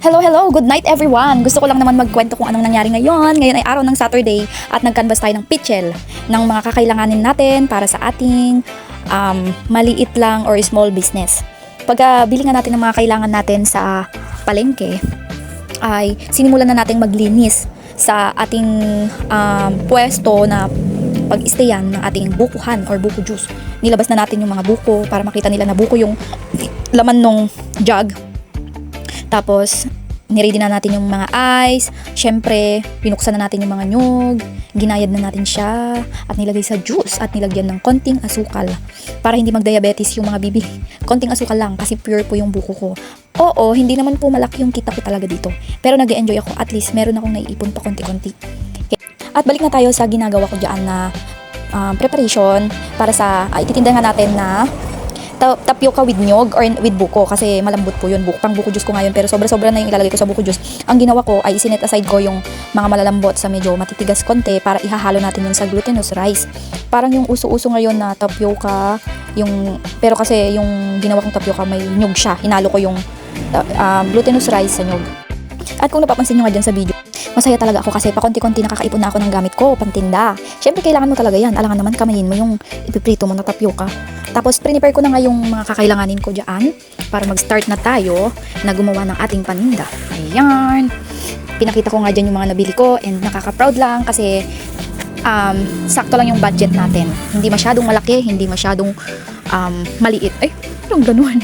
Hello, hello! Good night everyone! Gusto ko lang naman magkwento kung anong nangyari ngayon. Ngayon ay araw ng Saturday at nag-canvas tayo ng pitchel ng mga kakailanganin natin para sa ating maliit lang or small business. Pagka bili nga natin ng mga kailangan natin sa palengke, ay sinimulan na nating maglinis sa ating pwesto na pag-stayan ng ating bukuhan or buko juice. Nilabas na natin yung mga buko para makita nila na buko yung laman ng jug. Tapos, niready na natin yung mga ice. Syempre, pinuksan na natin yung mga nyug. Ginayad na natin siya. At nilagay sa juice. At nilagyan ng konting asukal. Para hindi mag-diabetes yung mga bibili. Konting asukal lang kasi pure po yung buko ko. Oo, hindi naman po malaki yung kita ko talaga dito. Pero nag-enjoy ako. At least, meron akong naiipon pa konti-konti. Okay. At balik na tayo sa ginagawa ko dyan na preparation para sa ititindahan natin na tapioca with nyog or with buko kasi malambot po yun. Pang buko juice ko ngayon pero sobra-sobra na yung ilalagay ko sa buko juice. Ang ginawa ko ay isinet aside ko yung mga malalambot sa medyo matitigas konti para ihahalo natin yun sa glutinous rice. Parang yung uso-uso ngayon na tapioca, pero kasi yung ginawa kong tapioca may nyog siya. Hinalo ko yung glutinous rice sa nyog. At kung napapansin nyo nga dyan sa video, masaya talaga ako kasi pakonti-konti nakakaipon na ako ng gamit ko, pantinda. Siyempre kailangan mo talaga yan. Alangan naman kamayin mo yung ipiprito mo na tapioca. Tapos prepare ko na nga yung mga kakailanganin ko dyan para mag-start na tayo na gumawa ng ating paninda. Ayan. Pinakita ko nga dyan yung mga nabili ko and nakaka-proud lang kasi sakto lang yung budget natin. Hindi masyadong malaki, hindi masyadong maliit. Ay, yung ganun.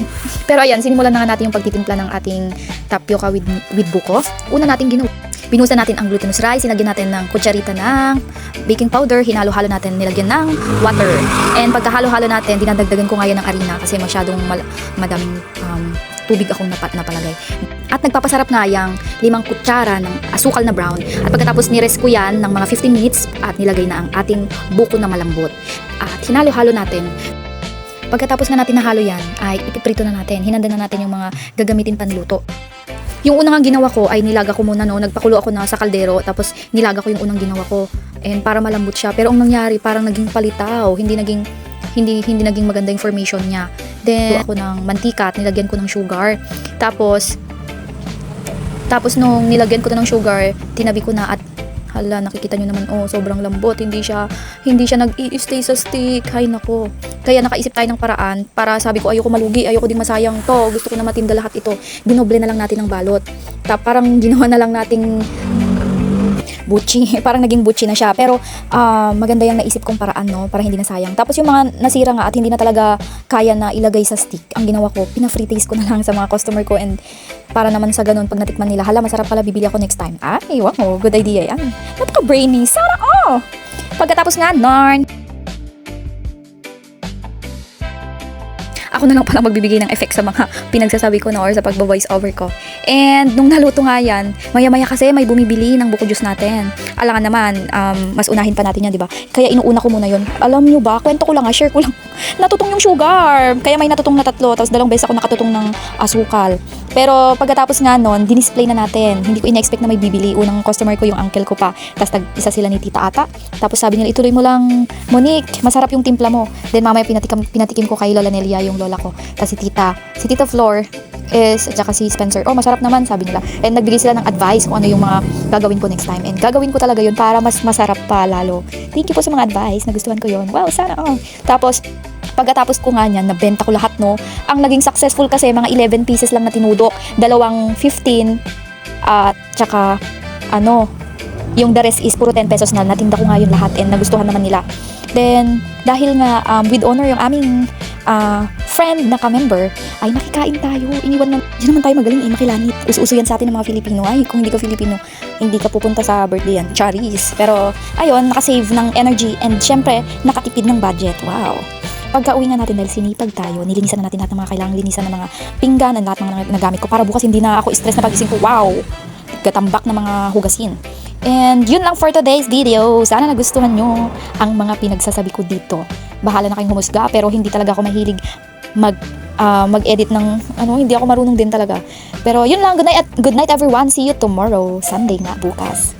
Pero ayan, sinimulan na nga natin yung pagtitimpla ng ating tapioca with buko. Una natin ginawa. Binuhusan natin ang glutinous rice, nilagyan natin ng kutsarita ng baking powder, hinalo-halo natin, nilagyan ng water. And pagkahalo-halo natin, dinadagdagan ko ngayon ng harina kasi masyadong madaming tubig akong napalagay. At nagpapasarap nga yung 5 kutsara ng asukal na brown. At pagkatapos nirest ko yan ng mga 15 minutes at nilagay na ang ating buko na malambot. At hinalo-halo natin. Pagkatapos na natin nahalo yan, ay ipiprito na natin. Hinanda na natin yung mga gagamitin panluto. Yung unang ginawa ko ay nilaga ko muna, nagpakulo ako na sa kaldero tapos nilaga ko yung unang ginawa ko and para malambot siya. Pero ang nangyari parang naging palitaw, hindi naging maganda yung formation niya. Then ako ng mantika at nilagyan ko ng sugar. Tapos nung nilagyan ko na ng sugar, tinabi ko na at hala, nakikita nyo naman, sobrang lambot. Hindi siya nag-i-stay sa stick. Hay nako. Kaya nakaisip tayo ng paraan para sabi ko, ayoko malugi, ayoko ding masayang to. Gusto ko na matinda lahat ito. Binoble na lang natin ng balot. Parang ginawa na lang nating butchi. Parang naging butchi na siya. Pero maganda yung naisip kong paraan, no? Para hindi nasayang. Tapos yung mga nasira nga at hindi na talaga kaya na ilagay sa stick. Ang ginawa ko, pina-free taste ko na lang sa mga customer ko and para naman sa ganun, pag natikman nila, hala, masarap pala, bibili ako next time. Ay, wow, good idea yan. Napaka-brainy. Sana all! Pagkatapos nga, ako na lang pala magbibigay ng effect sa mga pinagsasabi ko na or sa pagbo-voice over ko. And nung naluto nga yan, maya-maya kasi may bumibili ng buko juice natin. Alangan naman, mas unahin pa natin yan, di ba? Kaya inuuna ko muna yun. Alam nyo ba, kwento ko lang, share ko lang. Natutong yung sugar. Kaya may natutong na 3, tapos 2 beses ako nakatutong ng asukal. Pero pagkatapos nga nun, dinisplay na natin. Hindi ko ina-expect na may bibili. Unang customer ko yung uncle ko pa. Tapos isa sila ni Tita Ata. Tapos sabi nila, ituloy mo lang, Monique, masarap yung timpla mo. Then mamaya pinatikim ko kay Lola Nelia yung lola ko. Tapos si Tita Flor at saka si Spencer, masarap naman, sabi nila. And nagbigay sila ng advice kung ano yung mga gagawin ko next time. And gagawin ko talaga yun para mas masarap pa lalo. Thank you po sa mga advice. Nagustuhan ko yun. Wow, sana Tapos, pagkatapos ko nga niyan, nabenta ko lahat, no? Ang naging successful kasi, mga 11 pieces lang na tinudok. 2 15, at saka, yung the rest is puro 10 pesos na. Natinda ko nga yun lahat and nagustuhan naman nila. Then, dahil nga, with honor yung aming friend na ka-member, ay nakikain tayo. Iniwan na, diyan naman tayo magaling, makilanit. Uso-uso yan sa atin ng mga Filipino. Ay, kung hindi ka Filipino, hindi ka pupunta sa birthday yan. Charis. Pero, ayun, nakasave ng energy and syempre, nakatipid ng budget. Wow. Pagka-uwi nga natin dahil sinipag tayo, nilinisan na natin lahat ng mga kailangang linisan ng mga pinggan at lahat ng mga nagamit ko para bukas hindi na ako stress na pagising ko. Wow! Gatambak na mga hugasin. And yun lang for today's video. Sana nagustuhan nyo ang mga pinagsasabi ko dito. Bahala na kayong humusga pero hindi talaga ako mahilig mag-edit ng hindi ako marunong din talaga. Pero yun lang, good night everyone. See you tomorrow. Sunday nga bukas.